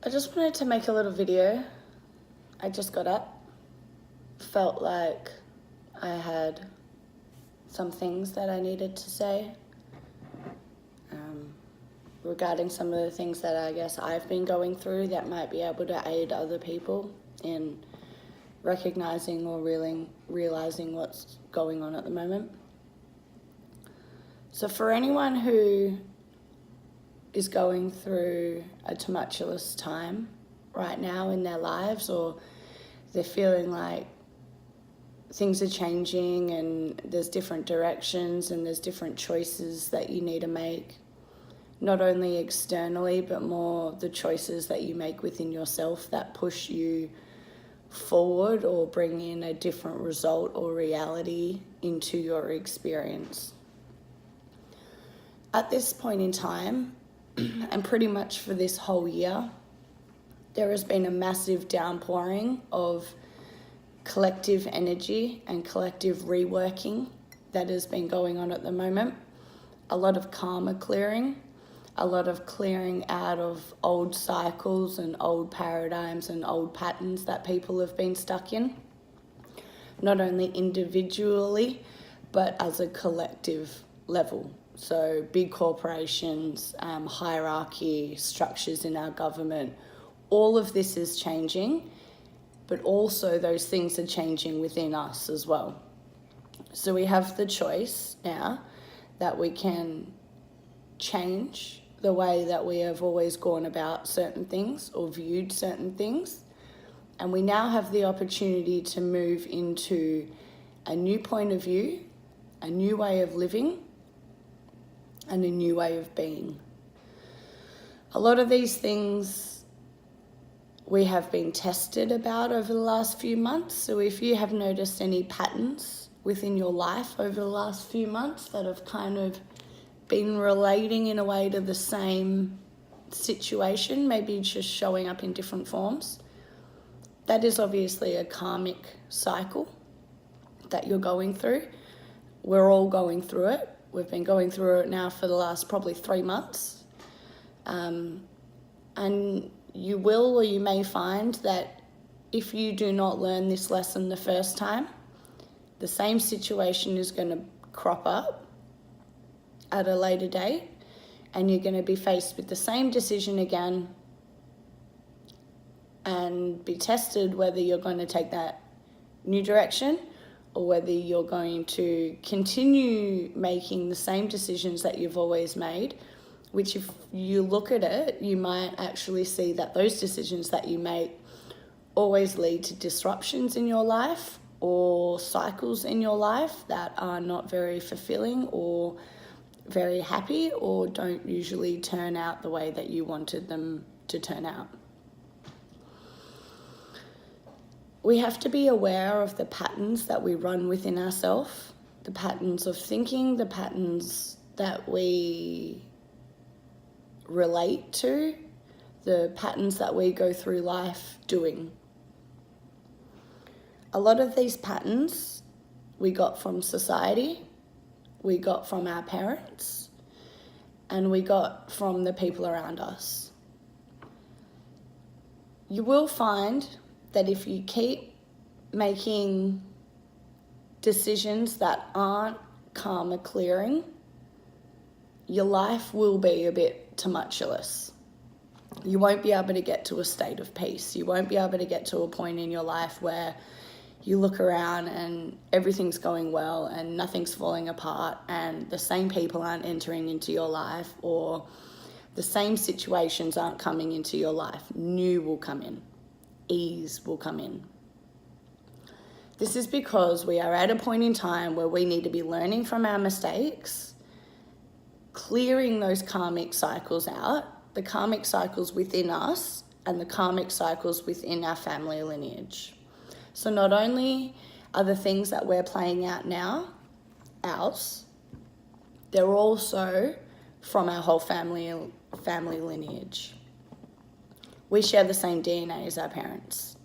I just wanted to make a little video. I just got up, felt like I had some things that I needed to say regarding some of the things that I guess I've been going through that might be able to aid other people in recognizing or realizing what's going on at the moment. So for anyone who is going through a tumultuous time right now in their lives, or they're feeling like things are changing and there's different directions and there's different choices that you need to make, not only externally but more the choices that you make within yourself that push you forward or bring in a different result or reality into your experience. At this point in time, and pretty much for this whole year, there has been a massive downpouring of collective energy and collective reworking that has been going on at the moment. A lot of karma clearing, a lot of clearing out of old cycles and old paradigms and old patterns that people have been stuck in, not only individually, but as a collective level. So big corporations, hierarchy, structures in our government, all of this is changing, but also those things are changing within us as well. So we have the choice now that we can change the way that we have always gone about certain things or viewed certain things. And we now have the opportunity to move into a new point of view, a new way of living, and a new way of being. A lot of these things we have been tested about over the last few months. So if you have noticed any patterns within your life over the last few months that have kind of been relating in a way to the same situation, maybe just showing up in different forms, that is obviously a karmic cycle that you're going through. We're all going through it. We've been going through it now for the last probably 3 months. And you will or you may find that if you do not learn this lesson the first time, the same situation is going to crop up at a later date, and you're going to be faced with the same decision again and be tested whether you're going to take that new direction or whether you're going to continue making the same decisions that you've always made, which if you look at it, you might actually see that those decisions that you make always lead to disruptions in your life or cycles in your life that are not very fulfilling or very happy or don't usually turn out the way that you wanted them to turn out. We have to be aware of the patterns that we run within ourselves, the patterns of thinking, the patterns that we relate to, the patterns that we go through life doing. A lot of these patterns we got from society, we got from our parents, and we got from the people around us. You will find that if you keep making decisions that aren't karma clearing, your life will be a bit tumultuous. You won't be able to get to a state of peace. You won't be able to get to a point in your life where you look around and everything's going well and nothing's falling apart and the same people aren't entering into your life or the same situations aren't coming into your life. New will come in. Ease will come in. This is because we are at a point in time where we need to be learning from our mistakes, clearing those karmic cycles out, the karmic cycles within us and the karmic cycles within our family lineage. So not only are the things that we're playing out now ours, they're also from our whole family lineage. We share the same DNA as our parents.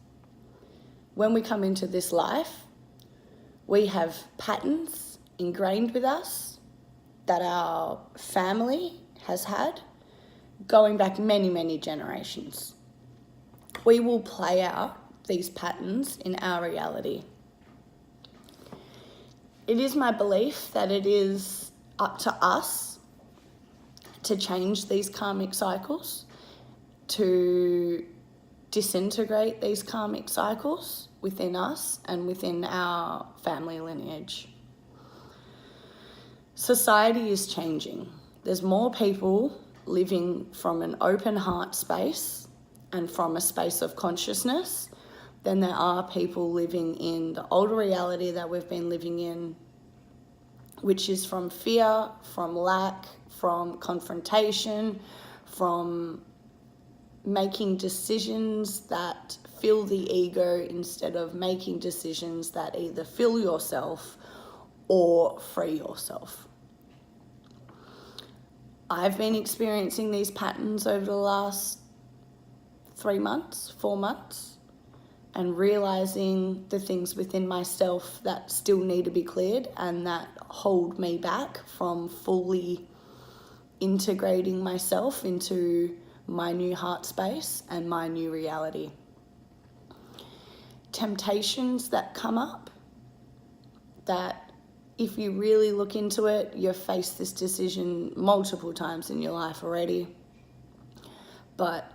When we come into this life, we have patterns ingrained with us that our family has had going back many, many generations. we will play out these patterns in our reality. It is my belief that it is up to us to change these karmic cycles, to disintegrate these karmic cycles within us and within our family lineage. Society is changing. There's more people living from an open heart space and from a space of consciousness than there are people living in the older reality that we've been living in, which is from fear, from lack, from confrontation, from making decisions that fill the ego instead of making decisions that either fill yourself or free yourself. I've been experiencing these patterns over the last 4 months, and realizing the things within myself that still need to be cleared and that hold me back from fully integrating myself into my new heart space and my new reality. Temptations that come up, that if you really look into it, you've faced this decision multiple times in your life already, but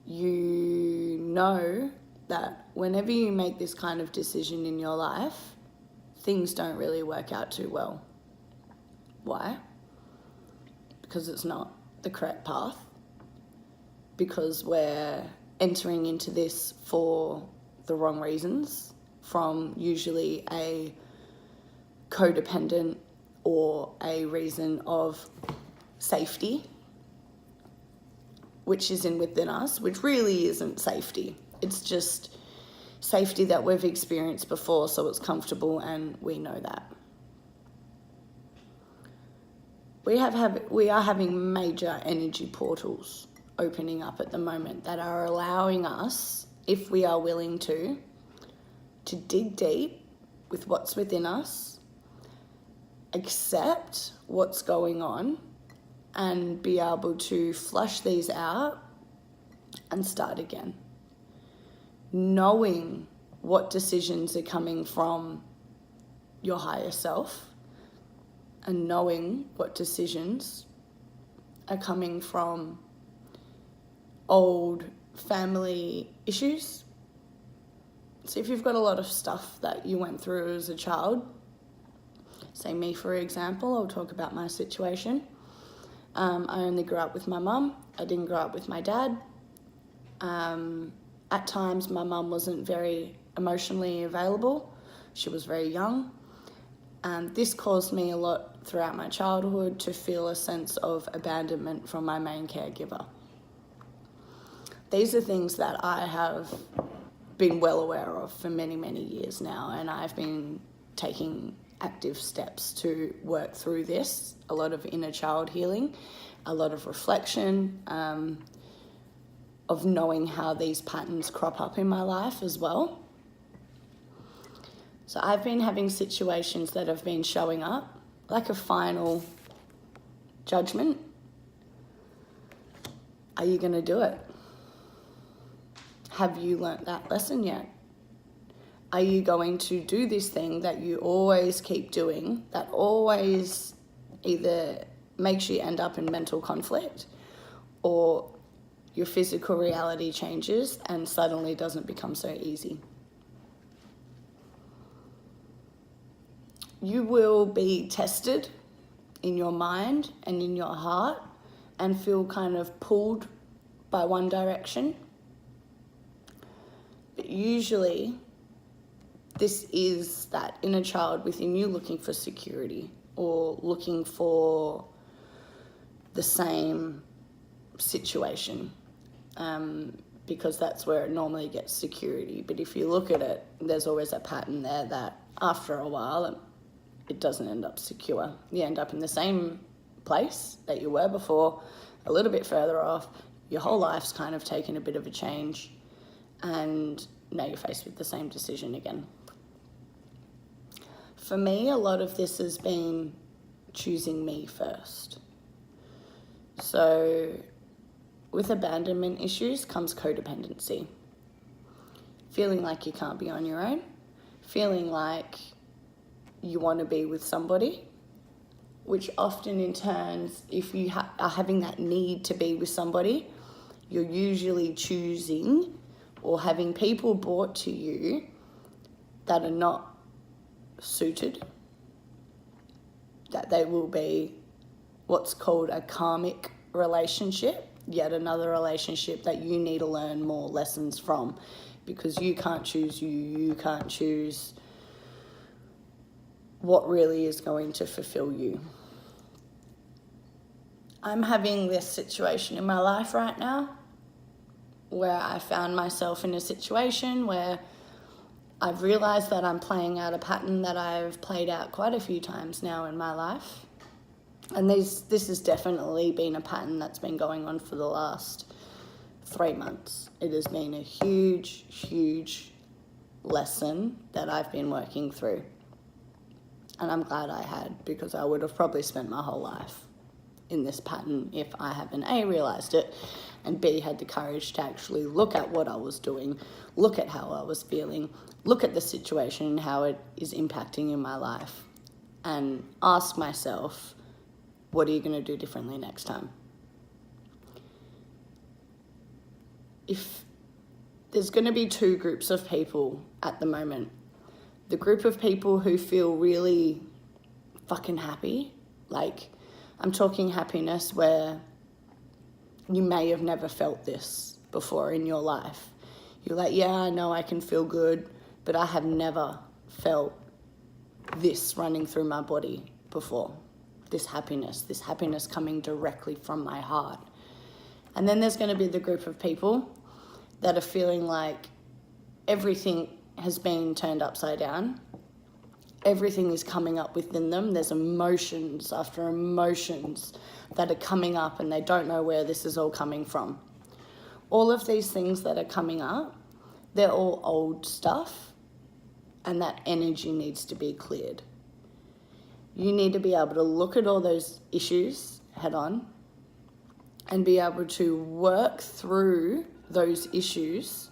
you know that whenever you make this kind of decision in your life, things don't really work out too well. Why? Because it's not the correct path, because we're entering into this for the wrong reasons, from usually a codependent or a reason of safety, which is within us, which really isn't safety. It's just safety that we've experienced before, so it's comfortable and we know that. We are having major energy portals opening up at the moment that are allowing us, if we are willing to dig deep with what's within us, accept what's going on, and be able to flush these out and start again. Knowing what decisions are coming from your higher self and knowing what decisions are coming from old family issues. So if you've got a lot of stuff that you went through as a child, say me for example, I'll talk about my situation. I only grew up with my mum. I didn't grow up with my dad. At times my mum wasn't very emotionally available. She was very young. This caused me a lot throughout my childhood to feel a sense of abandonment from my main caregiver. These are things that I have been well aware of for many, many years now, and I've been taking active steps to work through this. A lot of inner child healing, a lot of reflection, of knowing how these patterns crop up in my life as well. So I've been having situations that have been showing up like a final judgment. Are you going to do it? Have you learnt that lesson yet? Are you going to do this thing that you always keep doing, that always either makes you end up in mental conflict, or your physical reality changes and suddenly doesn't become so easy? You will be tested in your mind and in your heart and feel kind of pulled by one direction. But usually this is that inner child within you looking for security or looking for the same situation, because that's where it normally gets security. But if you look at it, there's always a pattern there that after a while it doesn't end up secure. You end up in the same place that you were before, a little bit further off. Your whole life's kind of taken a bit of a change, and now you're faced with the same decision again. For me, a lot of this has been choosing me first. So with abandonment issues comes codependency. Feeling like you can't be on your own, feeling like you want to be with somebody, which often in turns, if you are having that need to be with somebody, you're usually choosing or having people brought to you that are not suited, that they will be what's called a karmic relationship, yet another relationship that you need to learn more lessons from, because you can't choose you can't choose what really is going to fulfill you. I'm having this situation in my life right now where I found myself in a situation where I've realised that I'm playing out a pattern that I've played out quite a few times now in my life. And this has definitely been a pattern that's been going on for the last 3 months. It has been a huge, huge lesson that I've been working through. And I'm glad I had, because I would have probably spent my whole life in this pattern if I haven't A, realised it, and B, had the courage to actually look at what I was doing, look at how I was feeling, look at the situation and how it is impacting in my life, and ask myself, what are you going to do differently next time? If there's going to be 2 groups of people at the moment, the group of people who feel really fucking happy, like I'm talking happiness where you may have never felt this before in your life. You're like, yeah, I know I can feel good, but I have never felt this running through my body before. This happiness coming directly from my heart. And then there's going to be the group of people that are feeling like everything has been turned upside down. Everything is coming up within them. There's emotions after emotions that are coming up and they don't know where this is all coming from. All of these things that are coming up, they're all old stuff, and that energy needs to be cleared. You need to be able to look at all those issues head on and be able to work through those issues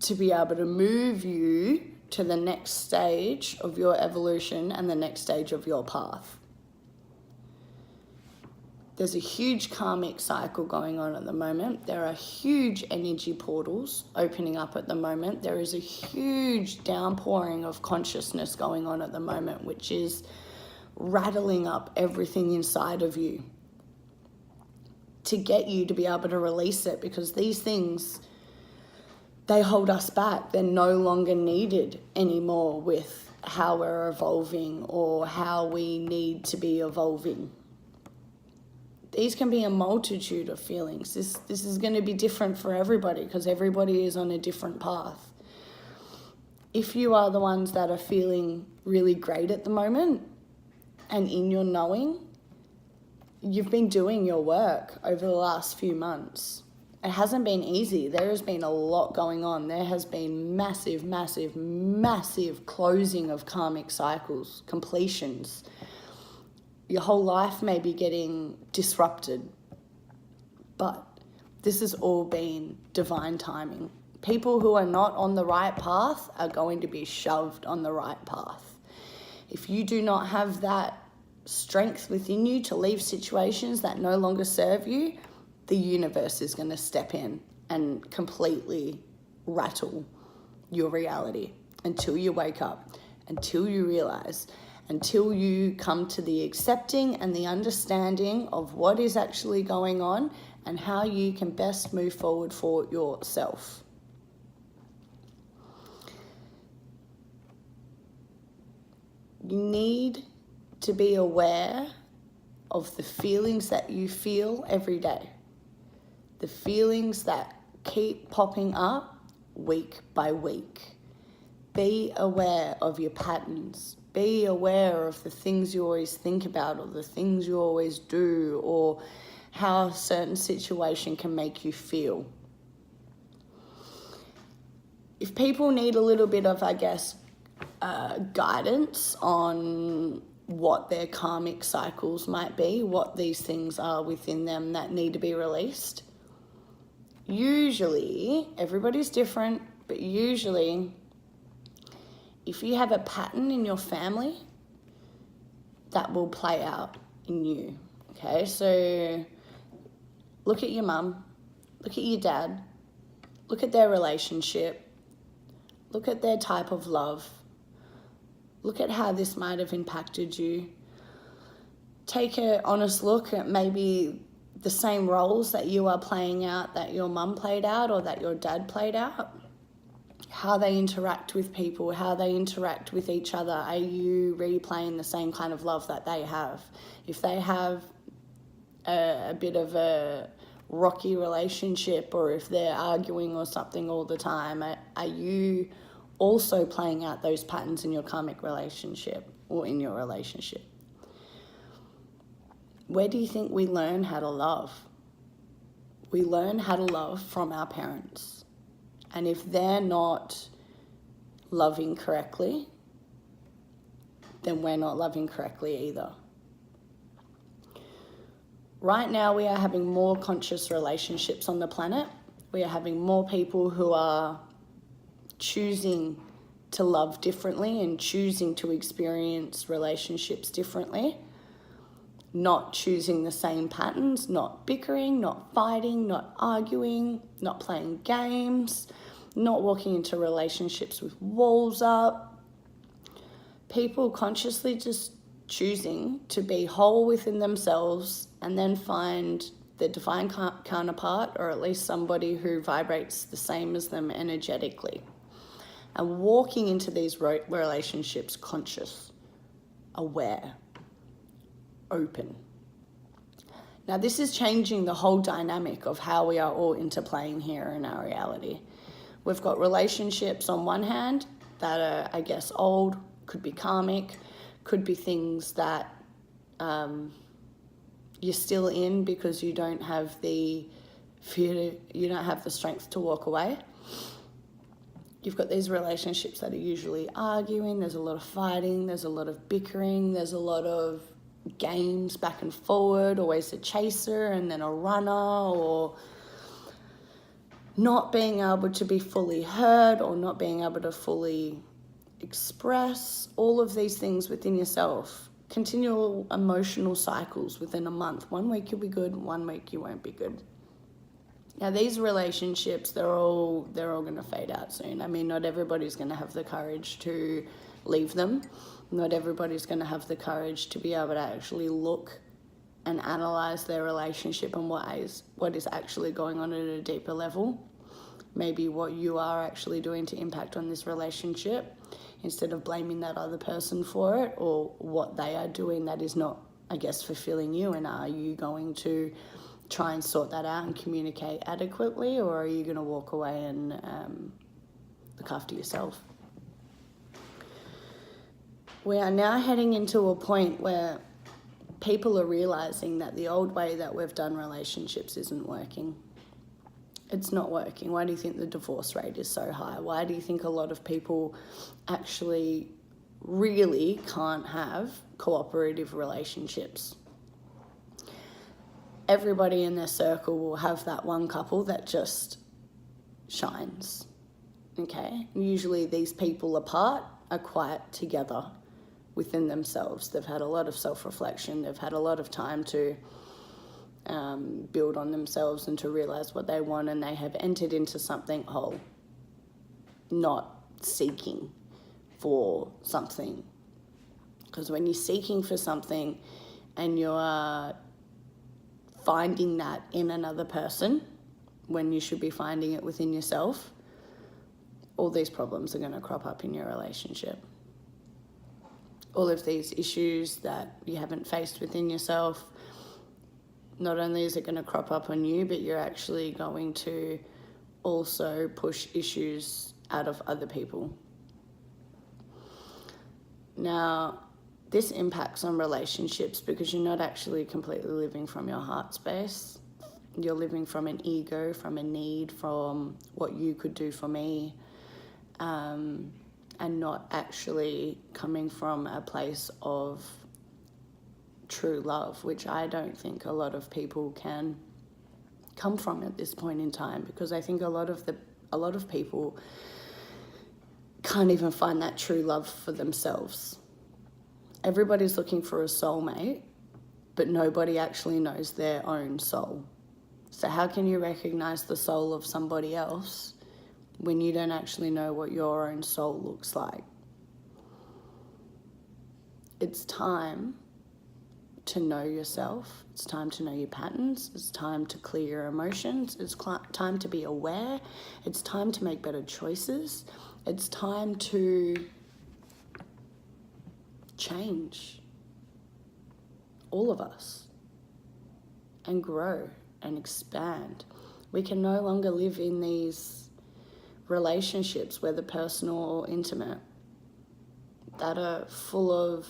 to be able to move you to the next stage of your evolution and the next stage of your path. There's a huge karmic cycle going on at the moment. There are huge energy portals opening up at the moment. There is a huge downpouring of consciousness going on at the moment, which is rattling up everything inside of you to get you to be able to release it, because these things, they hold us back. They're no longer needed anymore with how we're evolving or how we need to be evolving. These can be a multitude of feelings. This is going to be different for everybody because everybody is on a different path. If you are the ones that are feeling really great at the moment and in your knowing, you've been doing your work over the last few months. It hasn't been easy. There has been a lot going on. There has been massive, massive, massive closing of karmic cycles, completions. Your whole life may be getting disrupted, but this has all been divine timing. People who are not on the right path are going to be shoved on the right path. If you do not have that strength within you to leave situations that no longer serve you, the universe is going to step in and completely rattle your reality until you wake up, until you realize, until you come to the accepting and the understanding of what is actually going on and how you can best move forward for yourself. You need to be aware of the feelings that you feel every day. The feelings that keep popping up week by week. Be aware of your patterns. Be aware of the things you always think about or the things you always do or how a certain situation can make you feel. If people need a little bit of, guidance on what their karmic cycles might be, what these things are within them that need to be released, usually, everybody's different, but usually if you have a pattern in your family, that will play out in you. Okay, so look at your mum, look at your dad, look at their relationship, look at their type of love, look at how this might have impacted you. Take an honest look at maybe the same roles that you are playing out that your mum played out or that your dad played out. How they interact with people, how they interact with each other. Are you replaying the same kind of love that they have? If they have a bit of a rocky relationship, or if they're arguing or something all the time, are you also playing out those patterns in your karmic relationship or in your relationship? Where do you think we learn how to love? We learn how to love from our parents. And if they're not loving correctly, then we're not loving correctly either. Right now, we are having more conscious relationships on the planet. We are having more people who are choosing to love differently and choosing to experience relationships differently. Not choosing the same patterns, not bickering, not fighting, not arguing, not playing games, not walking into relationships with walls up. People consciously just choosing to be whole within themselves and then find their divine counterpart, or at least somebody who vibrates the same as them energetically. And walking into these relationships conscious, aware, open. Now, this is changing the whole dynamic of how we are all interplaying here in our reality. We've got relationships on one hand that are, I guess, old, could be karmic, could be things that you're still in because you don't have the strength to walk away. You've got these relationships that are usually arguing, there's a lot of fighting, there's a lot of bickering, there's a lot of games back and forward, always a chaser and then a runner, or not being able to be fully heard or not being able to fully express all of these things within yourself. Continual emotional cycles within a month. 1 week you'll be good, 1 week you won't be good. Now, these relationships, they're all going to fade out soon. I mean, not everybody's going to have the courage to leave them. Not everybody's going to have the courage to be able to actually look and analyze their relationship and what is actually going on at a deeper level. Maybe what you are actually doing to impact on this relationship, instead of blaming that other person for it, or what they are doing that is not, I guess, fulfilling you. And are you going to try and sort that out and communicate adequately, or are you going to walk away and look after yourself? We are now heading into a point where people are realizing that the old way that we've done relationships isn't working. It's not working. Why do you think the divorce rate is so high? Why do you think a lot of people actually really can't have cooperative relationships? Everybody in their circle will have that one couple that just shines, okay? Usually these people apart are quite together within themselves. They've had a lot of self-reflection. They've had a lot of time to build on themselves and to realize what they want, and they have entered into something whole, not seeking for something. Because when you're seeking for something and you are finding that in another person when you should be finding it within yourself, all these problems are going to crop up in your relationship. All of these issues that you haven't faced within yourself, not only is it going to crop up on you, but you're actually going to also push issues out of other people. Now, this impacts on relationships because you're not actually completely living from your heart space. You're living from an ego, from a need, from what you could do for me, and not actually coming from a place of true love, which I don't think a lot of people can come from at this point in time, because I think a lot of people can't even find that true love for themselves. Everybody's looking for a soulmate, but nobody actually knows their own soul. So how can you recognize the soul of somebody else when you don't actually know what your own soul looks like? It's time to know yourself. It's time to know your patterns. It's time to clear your emotions. It's time to be aware. It's time to make better choices. It's time to change, all of us, and grow and expand. We can no longer live in these relationships, whether personal or intimate, that are full of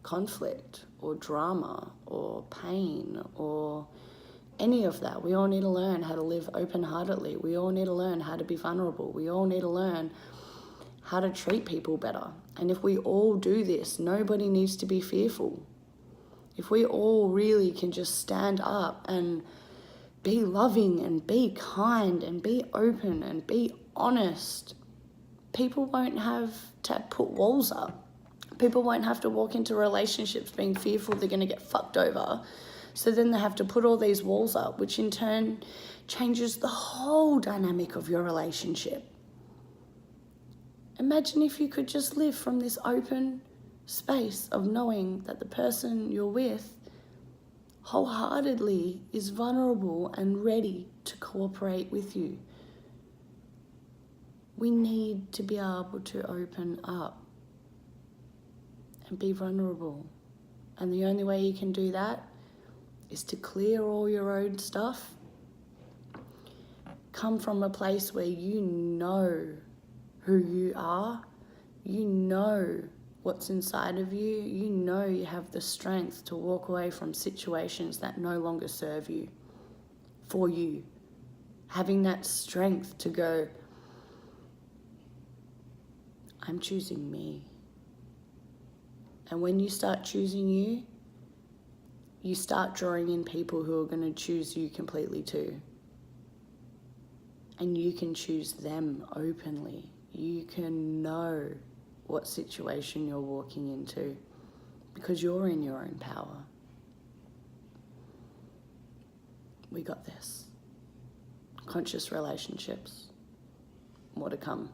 conflict or drama or pain or any of that. We all need to learn how to live open-heartedly. We all need to learn how to be vulnerable. We all need to learn how to treat people better. And if we all do this, nobody needs to be fearful. If we all really can just stand up and be loving and be kind and be open and be honest, people won't have to put walls up. People won't have to walk into relationships being fearful they're going to get fucked over. So then they have to put all these walls up, which in turn changes the whole dynamic of your relationship. Imagine if you could just live from this open space of knowing that the person you're with wholeheartedly is vulnerable and ready to cooperate with you. We need to be able to open up and be vulnerable. And the only way you can do that is to clear all your own stuff. Come from a place where you know who you are, you know what's inside of you, you know you have the strength to walk away from situations that no longer serve you, for you. Having that strength to go, I'm choosing me. And when you start choosing you, you start drawing in people who are going to choose you completely too. And you can choose them openly. You can know what situation you're walking into because you're in your own power. We got this. Conscious relationships. More to come.